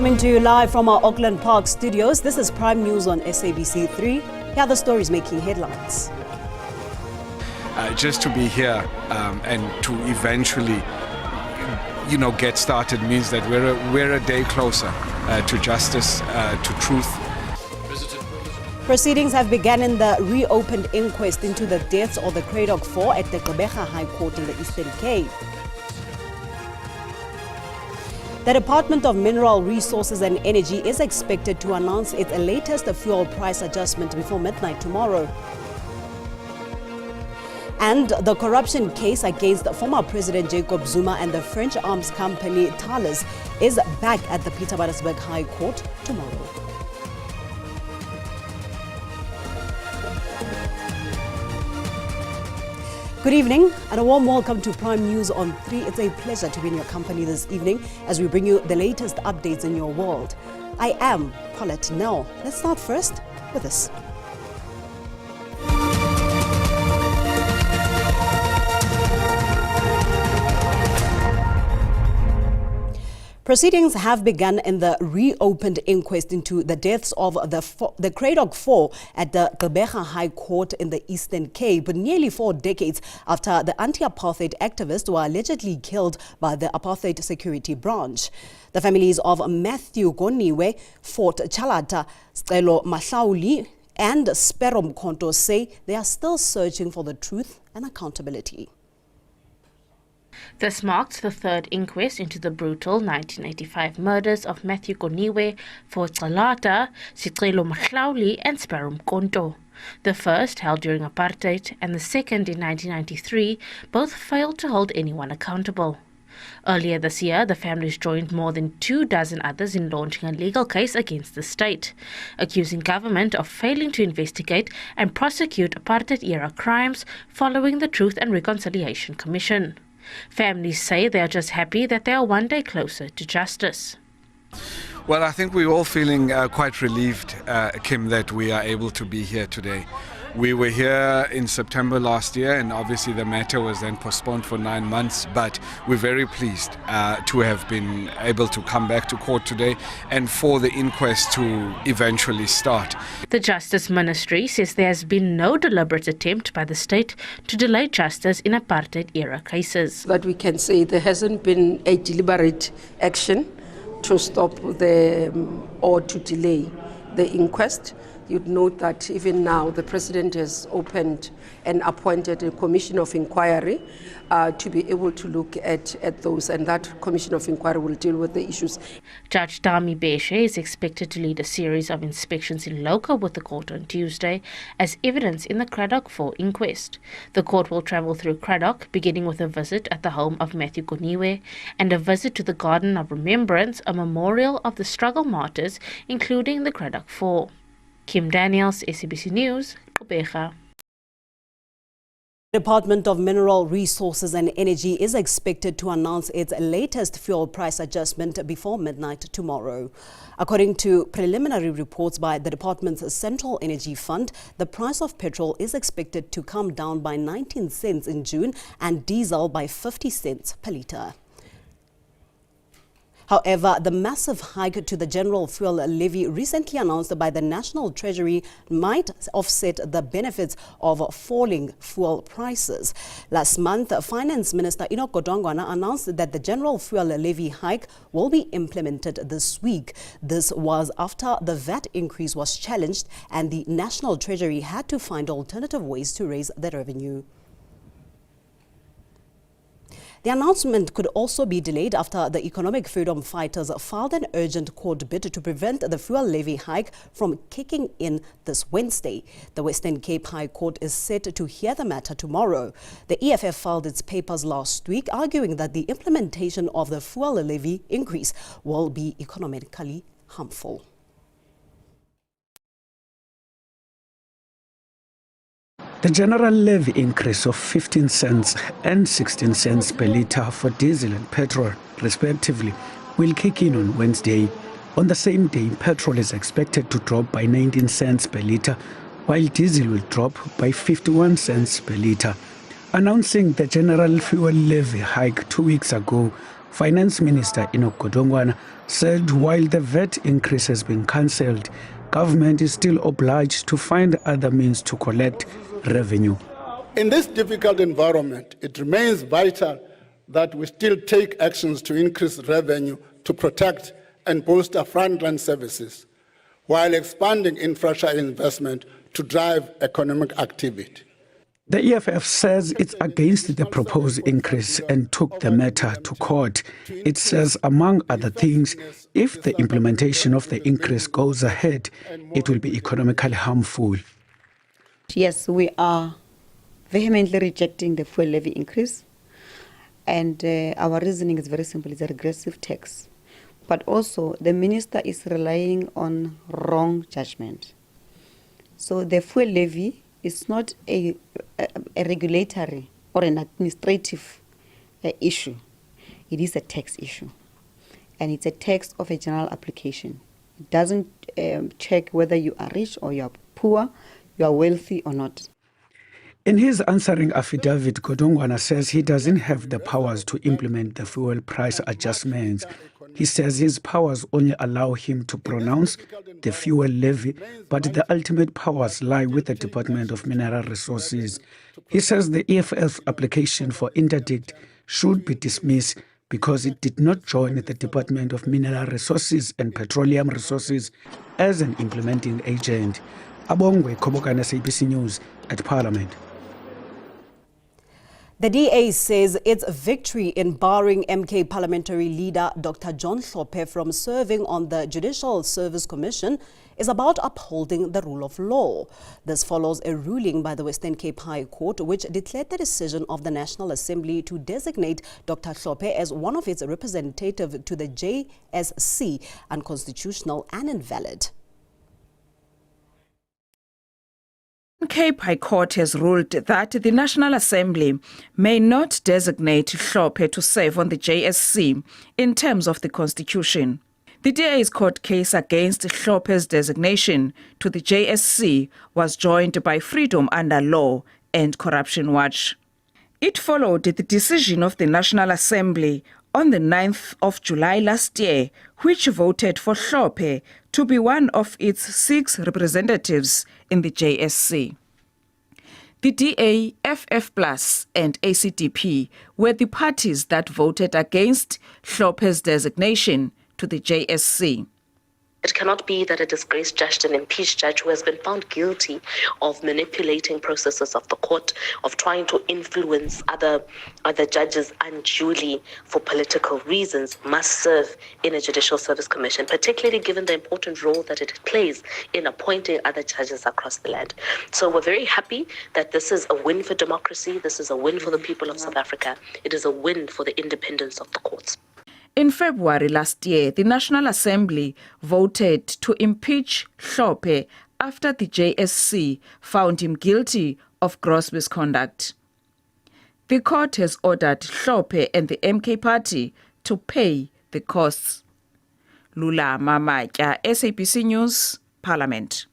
Coming to you live from our Auckland Park studios, this is Prime News on SABC 3. Here are the stories making headlines. Just to be here and to eventually, get started means that we're a day closer to justice, to truth. Proceedings have begun in the reopened inquest into the deaths of the Kredok 4 at the Kredok High Court in the Eastern Cape. The Department of Mineral Resources and Energy is expected to announce its latest fuel price adjustment before midnight tomorrow. And the corruption case against former President Jacob Zuma and the French arms company Talis is back at the Pietermaritzburg High Court tomorrow. Good evening and a warm welcome to Prime News on 3. It's a pleasure to be in your company this evening as we bring you the latest updates in your world. I am Paulette. Now, let's start first with this. Proceedings have begun in the reopened inquest into the deaths of the Kredok 4 at the Kredok High Court in the Eastern Cape, nearly 4 decades after the anti-apartheid activists were allegedly killed by the apartheid security branch. The families of Matthew Goniwe, Fort Chalata, Stelo Mahlauli and Sperom Konto say they are still searching for the truth and accountability. This marks the third inquest into the brutal 1985 murders of Matthew Goniwe, Fort Chalata, Sicelo Mahlauli and Sperom Konto. The first, held during apartheid, and the second in 1993, both failed to hold anyone accountable. Earlier this year, the families joined more than 24 others in launching a legal case against the state, accusing government of failing to investigate and prosecute apartheid-era crimes following the Truth and Reconciliation Commission. Families say they are just happy that they are one day closer to justice. Well, I think we're all feeling quite relieved, Kim, that we are able to be here today. We were here in September last year, and obviously the matter was then postponed for 9 months, but we're very pleased to have been able to come back to court today and for the inquest to eventually start. The Justice Ministry says there has been no deliberate attempt by the state to delay justice in apartheid-era cases. That we can say there hasn't been a deliberate action to stop or to delay the inquest. You'd note that even now the President has opened and appointed a commission of inquiry to be able to look at those, and that commission of inquiry will deal with the issues. Judge Dami Beshe is expected to lead a series of inspections in loco with the court on Tuesday as evidence in the Kredok 4 inquest. The court will travel through Kredok, beginning with a visit at the home of Matthew Goniwe and a visit to the Garden of Remembrance, a memorial of the struggle martyrs, including the Kredok 4. Kim Daniels, SABC News, Gqeberha. The Department of Mineral Resources and Energy is expected to announce its latest fuel price adjustment before midnight tomorrow. According to preliminary reports by the department's Central Energy Fund, the price of petrol is expected to come down by 19 cents in June and diesel by 50 cents per litre. However, the massive hike to the general fuel levy recently announced by the National Treasury might offset the benefits of falling fuel prices. Last month, Finance Minister Enoch Godongwana announced that the general fuel levy hike will be implemented this week. This was after the VAT increase was challenged and the National Treasury had to find alternative ways to raise the revenue. The announcement could also be delayed after the economic freedom fighters filed an urgent court bid to prevent the fuel levy hike from kicking in this Wednesday. The Western Cape High Court is set to hear the matter tomorrow. The EFF filed its papers last week, arguing that the implementation of the fuel levy increase will be economically harmful. The general levy increase of 15 cents and 16 cents per litre for diesel and petrol, respectively, will kick in on Wednesday. On the same day, petrol is expected to drop by 19 cents per litre, while diesel will drop by 51 cents per litre. Announcing the general fuel levy hike 2 weeks ago, Finance Minister Enoch Godongwana said while the VAT increase has been cancelled, government is still obliged to find other means to collect revenue. In this difficult environment, it remains vital that we still take actions to increase revenue to protect and bolster frontline services, while expanding infrastructure investment to drive economic activity. The EFF says it's against the proposed increase and took the matter to court. It says, among other things, if the implementation of the increase goes ahead, it will be economically harmful. Yes, we are vehemently rejecting the fuel levy increase. And our reasoning is very simple. It's a regressive tax. But also, the minister is relying on wrong judgment. So the fuel levy is not a regulatory or an administrative issue. It is a tax issue. And it's a tax of a general application. It doesn't check whether you are rich or you are poor, you are wealthy or not. In his answering affidavit, Godongwana says he doesn't have the powers to implement the fuel price adjustments. He says his powers only allow him to pronounce the fuel levy, but the ultimate powers lie with the Department of Mineral Resources. He says the EFF application for interdict should be dismissed because it did not join the Department of Mineral Resources and Petroleum Resources as an implementing agent. Abongwe Kobokana, SABC News at Parliament. The DA says its victory in barring MK parliamentary leader Dr. John Hlophe from serving on the Judicial Service Commission is about upholding the rule of law. This follows a ruling by the Western Cape High Court which declared the decision of the National Assembly to designate Dr. Hlophe as one of its representatives to the JSC unconstitutional and invalid. Cape High Court has ruled that the National Assembly may not designate Hlophe to serve on the JSC in terms of the Constitution. The DA's court case against Hlophe's designation to the JSC was joined by Freedom Under Law and Corruption Watch. It followed the decision of the National Assembly on the 9th of July last year, which voted for Hlophe to be one of its 6 representatives in the JSC. The DA, FF+, and ACDP were the parties that voted against Hlophe's designation to the JSC. It cannot be that a disgraced judge, an impeached judge who has been found guilty of manipulating processes of the court, of trying to influence other judges unduly for political reasons, must serve in a Judicial Service Commission, particularly given the important role that it plays in appointing other judges across the land. So we're very happy that this is a win for democracy. This is a win for the people of South Africa. It is a win for the independence of the courts. In February last year, the National Assembly voted to impeach Hlophe after the JSC found him guilty of gross misconduct. The court has ordered Hlophe and the MK party to pay the costs. Lula Mamatya, SABC News, Parliament.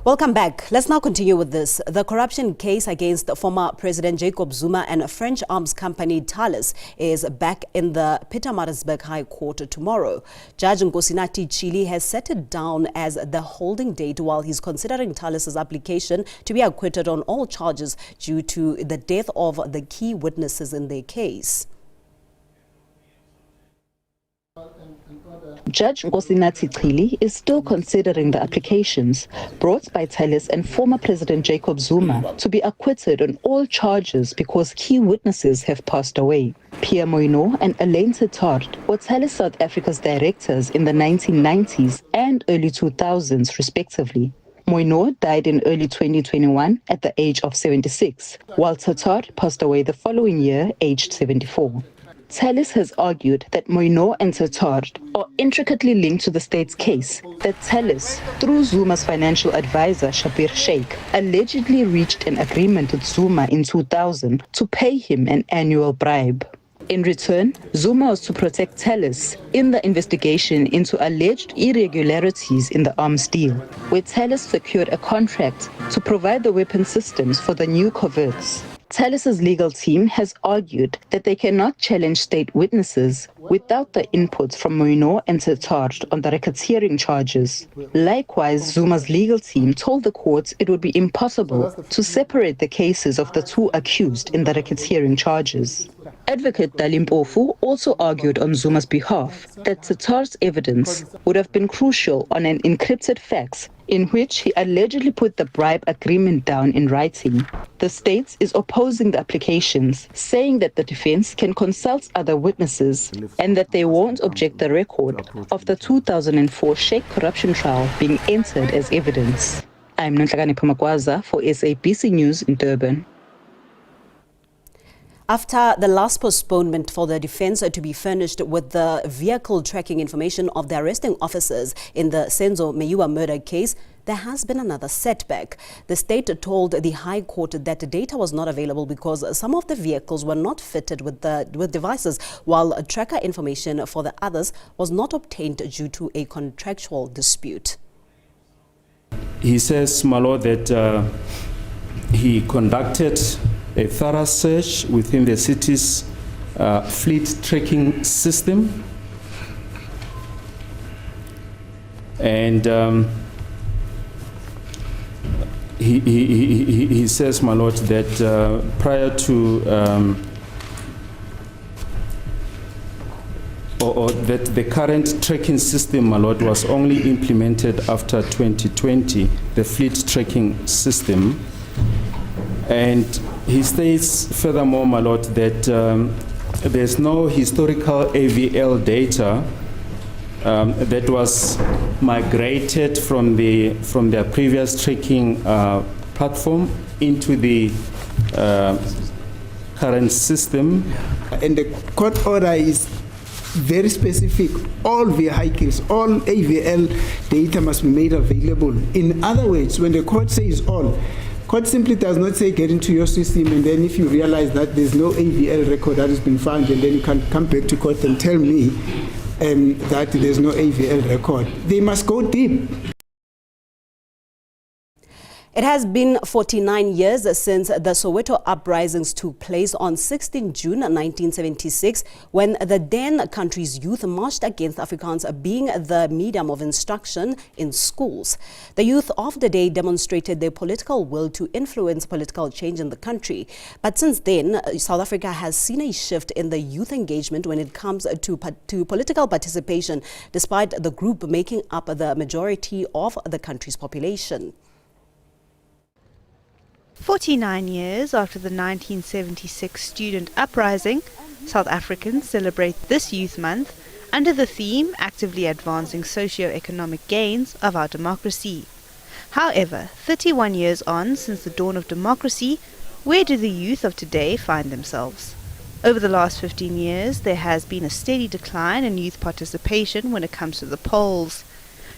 Welcome back. Let's now continue with this. The corruption case against former President Jacob Zuma and French arms company Talis is back in the Pietermaritzburg High Court tomorrow. Judge Nkosinati Chili has set it down as the holding date while he's considering Talis's application to be acquitted on all charges due to the death of the key witnesses in their case. Judge Nkosinati Chili is still considering the applications brought by Talis and former President Jacob Zuma to be acquitted on all charges because key witnesses have passed away. Pierre Moino and Alain Tetard were Talis South Africa's directors in the 1990s and early 2000s, respectively. Moino died in early 2021 at the age of 76, while Tetard passed away the following year, aged 74. Talis has argued that Moino and Tetard are intricately linked to the state's case, that Talis, through Zuma's financial advisor Shabir Sheikh, allegedly reached an agreement with Zuma in 2000 to pay him an annual bribe. In return, Zuma was to protect Talis in the investigation into alleged irregularities in the arms deal, where Talis secured a contract to provide the weapon systems for the new corvettes. Talis's legal team has argued that they cannot challenge state witnesses without the input from Moino and Setard on the racketeering charges. Likewise, Zuma's legal team told the court it would be impossible to separate the cases of the two accused in the racketeering charges. Advocate Dalimpofu also argued on Zuma's behalf that Setard's evidence would have been crucial on an encrypted fax in which he allegedly put the bribe agreement down in writing. The state is opposing the applications, saying that the defense can consult other witnesses and that they won't object the record of the 2004 Sheikh corruption trial being entered as evidence. I'm Nonhlakani Pumakwaza for SABC News in Durban. After the last postponement for the defense to be furnished with the vehicle tracking information of the arresting officers in the Senzo Meyiwa murder case, there has been another setback. The state told the High Court that the data was not available because some of the vehicles were not fitted with devices, while tracker information for the others was not obtained due to a contractual dispute. He says, my lord, that he conducted a thorough search within the city's fleet tracking system, and he says, my lord, that prior to or that the current tracking system, my lord, was only implemented after 2020, the fleet tracking system. And he states furthermore, my lord, that there's no historical AVL data that was migrated from their previous tracking platform into the current system. And the court order is very specific. All vehicles, all AVL data must be made available. In other words, when the court says all, court simply does not say get into your system, and then if you realize that there's no AVL record that has been found, and then you can come back to court and tell me that there's no AVL record. They must go deep. It has been 49 years since the Soweto uprisings took place on 16 June 1976, when the then country's youth marched against Afrikaans being the medium of instruction in schools. The youth of the day demonstrated their political will to influence political change in the country. But since then, South Africa has seen a shift in the youth engagement when it comes to political participation, despite the group making up the majority of the country's population. 49 years after the 1976 student uprising, South Africans celebrate this Youth Month under the theme actively advancing socio-economic gains of our democracy. However, 31 years on since the dawn of democracy, where do the youth of today find themselves? Over the last 15 years, there has been a steady decline in youth participation when it comes to the polls.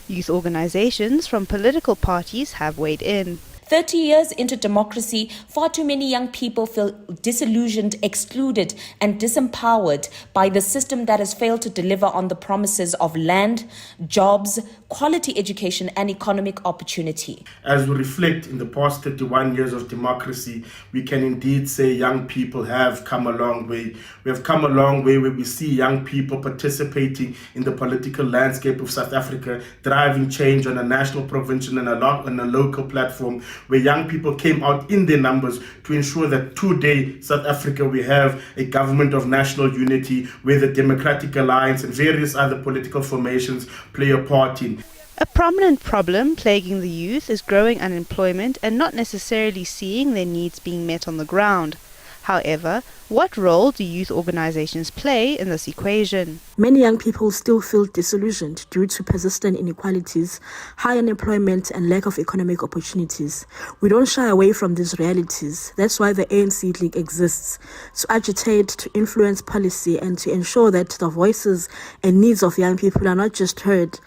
Youth organizations from political parties have weighed in. 30 years into democracy, far too many young people feel disillusioned, excluded, and disempowered by the system that has failed to deliver on the promises of land, jobs, quality education, and economic opportunity. As we reflect in the past 31 years of democracy, we can indeed say young people have come a long way. We have come a long way where we see young people participating in the political landscape of South Africa, driving change on a national, provincial, and on a local platform, where young people came out in their numbers to ensure that today, South Africa, we have a government of national unity where the Democratic Alliance and various other political formations play a part in. A prominent problem plaguing the youth is growing unemployment and not necessarily seeing their needs being met on the ground. However, what role do youth organizations play in this equation? Many young people still feel disillusioned due to persistent inequalities, high unemployment, and lack of economic opportunities. We don't shy away from these realities. That's why the ANC League exists, to agitate, to influence policy, and to ensure that the voices and needs of young people are not just heard,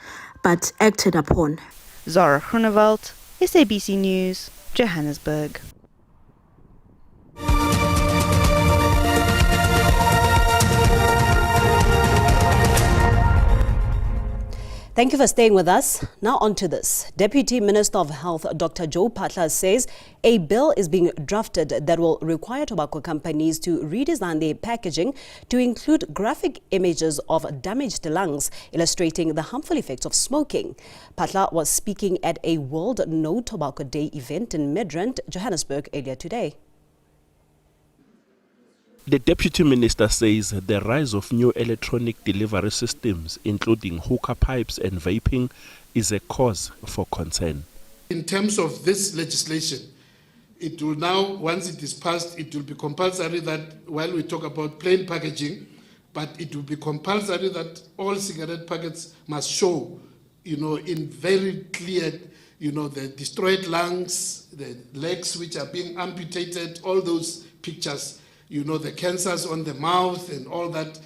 but acted upon. Zara Groenewald, SABC News, Johannesburg. Thank you for staying with us. Now on to this. Deputy Minister of Health, Dr. Joe Phaahla, says a bill is being drafted that will require tobacco companies to redesign their packaging to include graphic images of damaged lungs, illustrating the harmful effects of smoking. Phaahla was speaking at a World No Tobacco Day event in Midrand, Johannesburg, earlier today. The Deputy Minister says the rise of new electronic delivery systems, including hookah pipes and vaping, is a cause for concern. In terms of this legislation, it will now, once it is passed, it will be compulsory that while we talk about plain packaging, but it will be compulsory that all cigarette packets must show, in very clear, the destroyed lungs, the legs which are being amputated, all those pictures, the cancers on the mouth and all that.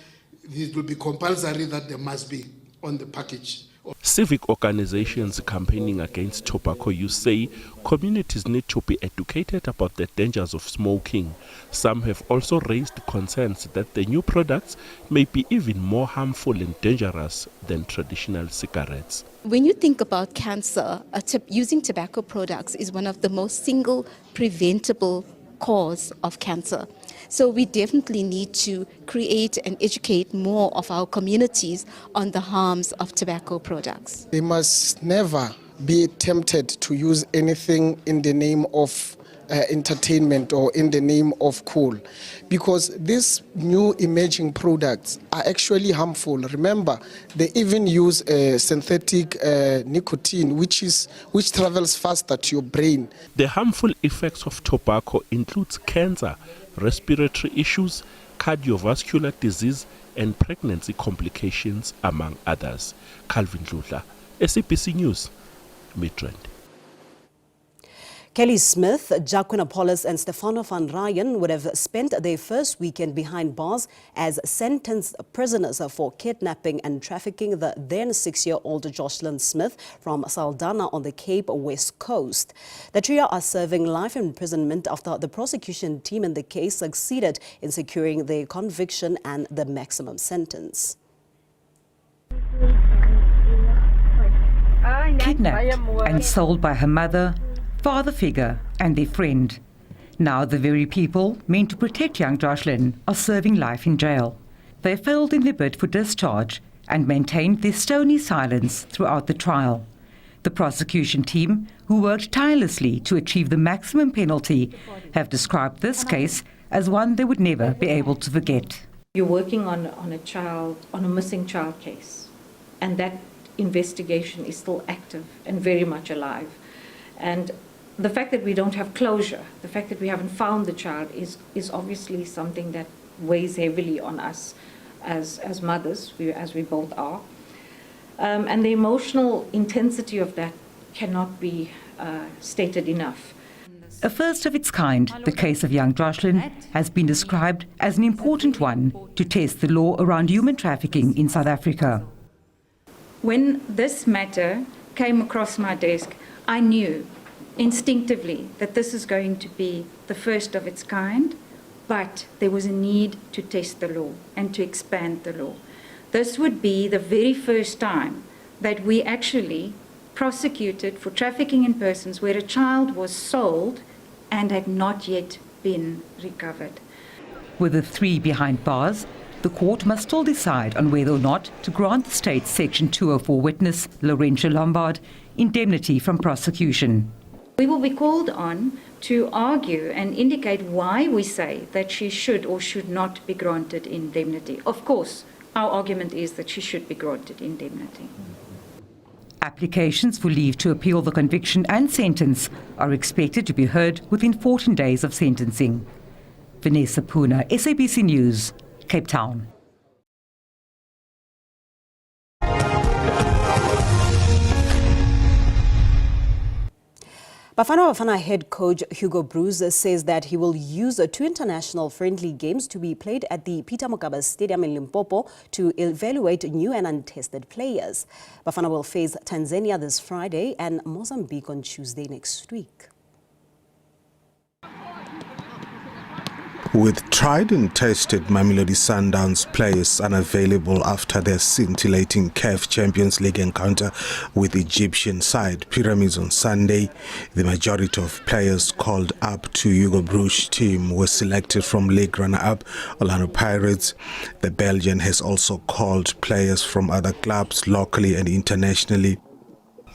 It will be compulsory that there must be on the package. Civic organizations campaigning against tobacco use say communities need to be educated about the dangers of smoking. Some have also raised concerns that the new products may be even more harmful and dangerous than traditional cigarettes. When you think about cancer, using tobacco products is one of the most single preventable cause of cancer. So we definitely need to create and educate more of our communities on the harms of tobacco products. They must never be tempted to use anything in the name of entertainment or in the name of cool, because these new emerging products are actually harmful. Remember, they even use synthetic nicotine, which travels faster to your brain. The harmful effects of tobacco includes cancer, respiratory issues, cardiovascular disease, and pregnancy complications, among others. Calvin Dludla, SABC News, Midrand. Kelly Smith, Jacqueline Apollos and Stefano van Ryan would have spent their first weekend behind bars as sentenced prisoners for kidnapping and trafficking the then 6-year-old Jocelyn Smith from Saldanha on the Cape West Coast. The trio are serving life imprisonment after the prosecution team in the case succeeded in securing their conviction and the maximum sentence. Kidnapped and sold by her mother, father figure and their friend. Now the very people meant to protect young Jocelyn are serving life in jail. They failed in their bid for discharge and maintained their stony silence throughout the trial. The prosecution team, who worked tirelessly to achieve the maximum penalty, have described this case as one they would never be able to forget. You're working on a missing child case, and that investigation is still active and very much alive. And the fact that we don't have closure, the fact that we haven't found the child is obviously something that weighs heavily on us as mothers, as we both are. And the emotional intensity of that cannot be stated enough. A first of its kind, the case of young Jocelyn has been described as an important one to test the law around human trafficking in South Africa. When this matter came across my desk, I knew instinctively that this is going to be the first of its kind, but there was a need to test the law and to expand the law. This would be the very first time that we actually prosecuted for trafficking in persons where a child was sold and had not yet been recovered. With the three behind bars, the court must still decide on whether or not to grant the state's Section 204 witness, Laurentia Lombard, indemnity from prosecution. We will be called on to argue and indicate why we say that she should or should not be granted indemnity. Of course, our argument is that she should be granted indemnity. Applications for leave to appeal the conviction and sentence are expected to be heard within 14 days of sentencing. Vanessa Puna, SABC News, Cape Town. Bafana head coach Hugo Broos says that he will use 2 international friendly games to be played at the Peter Mokaba Stadium in Limpopo to evaluate new and untested players. Bafana will face Tanzania this Friday and Mozambique on Tuesday next week. With tried and tested Mamelodi Sundowns players unavailable after their scintillating CAF Champions League encounter with the Egyptian side Pyramids on Sunday, the majority of players called up to Hugo Broos' team were selected from league runner-up Orlando Pirates. The Belgian has also called players from other clubs locally and internationally.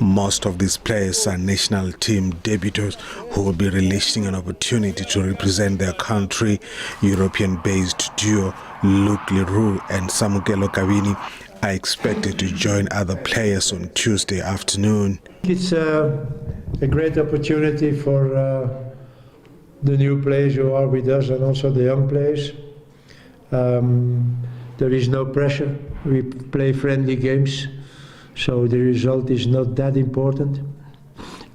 Most of these players are national team debutants who will be releasing an opportunity to represent their country. European-based duo Luke Leroux and Samukelo Kabini are expected to join other players on Tuesday afternoon. It's a great opportunity for the new players who are with us and also the young players. There is no pressure. We play friendly games. So the result is not that important,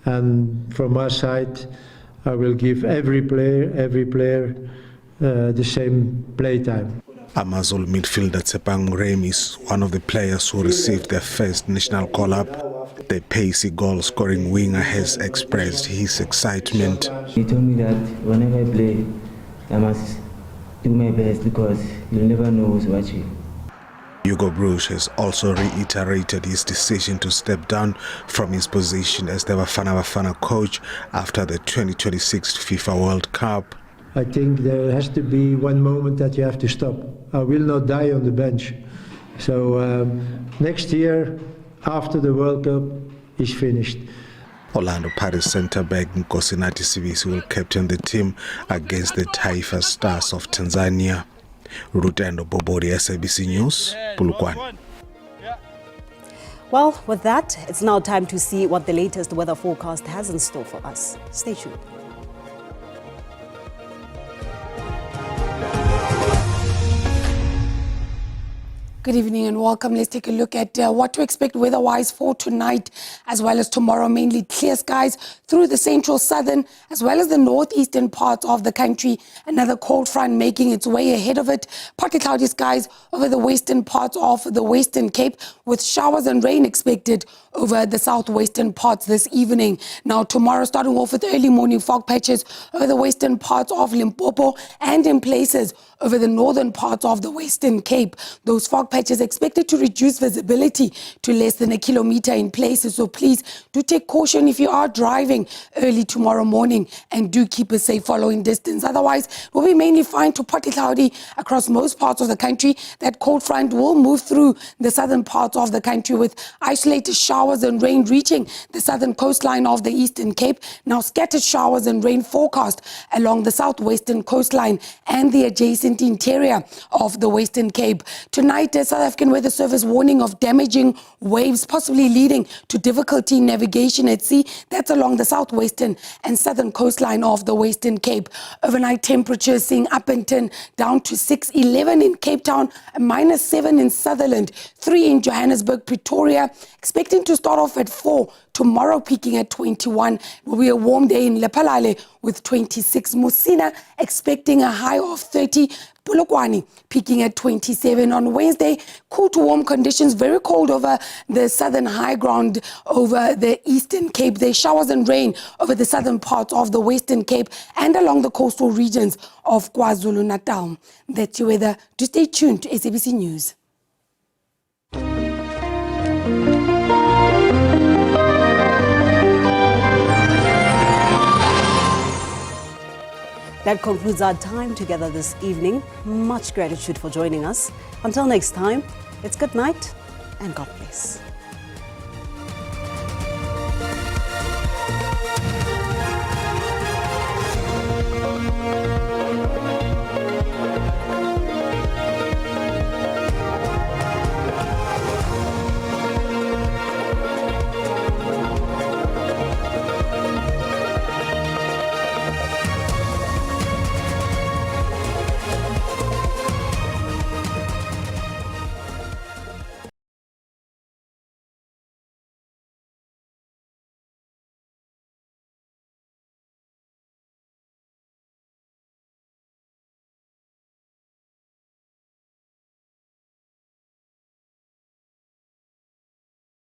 and from our side I will give every player the same play time. Amazulu midfielder Tsepang Murem is one of the players who received their first national call-up. The pacey goal-scoring winger has expressed his excitement. He told me that whenever I play I must do my best because you'll never know who's watching. Hugo Broos has also reiterated his decision to step down from his position as the Bafana coach after the 2026 FIFA World Cup. I think there has to be one moment that you have to stop. I will not die on the bench. So next year, after the World Cup is finished. Orlando Pirates centre-back Nkosinathi Sibisi will captain the team against the Taifa Stars of Tanzania. Rutendo Bobori, SABC News, Polokwane. Well, with that, it's now time to see what the latest weather forecast has in store for us. Stay tuned. Good evening and welcome. Let's take a look at what to expect weather-wise for tonight as well as tomorrow. Mainly clear skies through the central, southern as well as the northeastern parts of the country. Another cold front making its way ahead of it. Partly cloudy skies over the western parts of the Western Cape with showers and rain expected over the southwestern parts this evening. Now tomorrow, starting off with early morning fog patches over the western parts of Limpopo and in places over the northern parts of the Western Cape. Those fog patches expected to reduce visibility to less than a kilometer in places. So please do take caution if you are driving early tomorrow morning and do keep a safe following distance. Otherwise, it will be mainly fine to partly cloudy across most parts of the country. That cold front will move through the southern parts of the country with isolated showers and rain reaching the southern coastline of the Eastern Cape. Now scattered showers and rain forecast along the southwestern coastline and the adjacent interior of the Western Cape. Tonight, the South African Weather Service warning of damaging waves, possibly leading to difficulty in navigation at sea. That's along the southwestern and southern coastline of the Western Cape. Overnight temperatures seeing Upington down to 6-11 in Cape Town, -7 in Sutherland, 3 in Johannesburg, Pretoria, expecting to start off at 4. Tomorrow peaking at 21. It will be a warm day in Lephalale with 26. Musina expecting a high of 30. Polokwane peaking at 27 on Wednesday. Cool to warm conditions, very cold over the southern high ground over the Eastern Cape. There's showers and rain over the southern parts of the Western Cape and along the coastal regions of KwaZulu-Natal. That's your weather. Do stay tuned to SABC News. That concludes our time together this evening. Much gratitude for joining us. Until next time, it's good night and God bless.